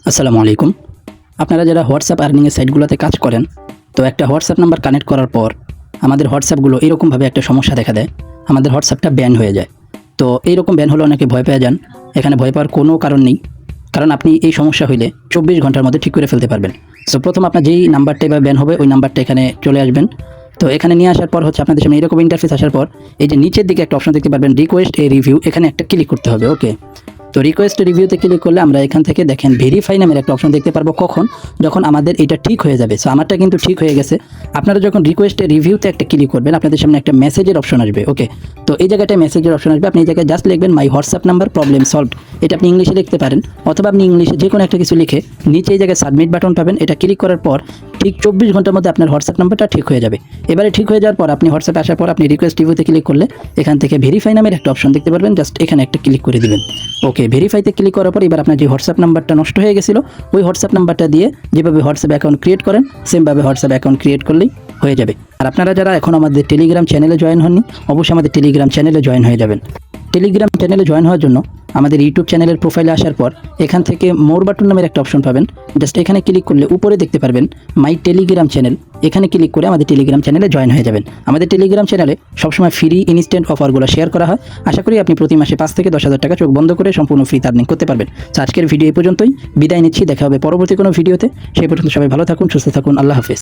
আসসালামু আলাইকুম। আপনারা যারা হোয়াটসঅ্যাপ আর্নিংয়ের সাইটগুলোতে কাজ করেন, তো একটা হোয়াটসঅ্যাপ নাম্বার কানেক্ট করার পর আমাদের হোয়াটসঅ্যাপগুলো এরকমভাবে একটা সমস্যা দেখা দেয়, আমাদের হোয়াটসঅ্যাপটা ব্যান হয়ে যায়। তো এইরকম ব্যান হলে অনেকে ভয় পেয়ে যান। এখানে ভয় পাওয়ার কোনো কারণ নেই, কারণ আপনি এই সমস্যা হইলে 24 ঘন্টার মধ্যে ঠিক করে ফেলতে পারবেন। সো প্রথম আপনার যেই নাম্বারটা এবার ব্যান হবে ওই নাম্বারটা এখানে চলে আসবেন। তো এখানে নিয়ে আসার পর হচ্ছে আপনাদের সামনে এরকম ইন্টারফেস আসার পর এই যে নিচের দিকে একটা অপশন দেখতে পারবেন, রিকোয়েস্ট এ রিভিউ, এখানে একটা ক্লিক করতে হবে। ওকে, তো রিকোয়েস্ট রিভিউতে ক্লিক করলে আমরা এখান থেকে দেখেন ভেরিফাই নামের একটা অপশন দেখতে পারবো, কখন যখন আমাদের এটা ঠিক হয়ে যাবে। সো আমারটা কিন্তু ঠিক হয়ে গেছে। আপনারা যখন রিকোয়েস্টে রিভিউতে একটা ক্লিক করবেন আপনাদের সামনে একটা মেসেজের অপশন আসবে। ওকে, তো এই জায়গাটায় মেসেজের অপশন আসবে, আপনি এই জায়গায় জাস্ট লিখবেন মাই হোয়াটসঅ্যাপ নাম্বার প্রবলেম সলভড। এটা আপনি ইংলিশে লিখতে পারেন অথবা আপনি ইংলিশে যে কোনো একটা কিছু লিখে নিচে এই জায়গায় সাবমিট বাটন পাবেন। এটা ক্লিক করার পর ঠিক 24 ঘন্টার মধ্যে আপনার হোয়াটসঅ্যাপ নাম্বারটা ঠিক হয়ে যাবে। এবারে ঠিক হয়ে যাওয়ার পর আপনি হোয়াটসঅ্যাপে আসার পর আপনি রিকোয়েস্ট রিভিউতে ক্লিক করলে এখান থেকে ভেরিফাই নামের একটা অপশন দেখতে পারবেন, জাস্ট এখানে একটা ক্লিক করে দিবেন। ওকে, ভেরিফাইতে ক্লিক করার পর এবার আপনার যে হোয়াটসঅ্যাপ নাম্বারটা নষ্ট হয়ে গেছিলো ওই হোয়াটসঅ্যাপ নাম্বারটা দিয়ে যেভাবে হোয়াটসঅ্যাপ অ্যাকাউন্ট ক্রিয়েট করেন সেমভাবে হোয়াটসঅ্যাপ অ্যাকাউন্ট ক্রিয়েট করলেই হয়ে যাবে। আর আপনারা যারা এখন আমাদের টেলিগ্রাম চ্যানেলে জয়েন হননি, অবশ্যই আমাদের টেলিগ্রাম চ্যানেলে জয়েন হয়ে যাবেন। টেলিগ্রাম চ্যানেলে জয়েন হওয়ার জন্য আমাদের ইউটিউব চ্যানেলের প্রোফাইলে আসার পর এখান থেকে মোর বাটন নামের একটা অপশন পাবেন, জাস্ট এখানে ক্লিক করলে উপরে দেখতে পারবেন মাই টেলিগ্রাম চ্যানেল। এখানে ক্লিক করে আমাদের টেলিগ্রাম চ্যানেলে জয়েন হয়ে যাবেন। আমাদের টেলিগ্রাম চ্যানেলে সবসময় ফ্রি ইনস্ট্যান্ট অফারগুলো শেয়ার করা হয়। আশা করি আপনি প্রতি মাসে 5 থেকে 10,000 টাকা চোখ বন্ধ করে সম্পূর্ণ ফ্রি আর্নিং করতে পারবেন। তো আজকের ভিডিও এই পর্যন্তই, বিদায় নিচ্ছি, দেখা হবে পরবর্তী কোনো ভিডিওতে। সেই পর্যন্ত সবাই ভালো থাকুন, সুস্থ থাকুন, আল্লাহ হাফেজ।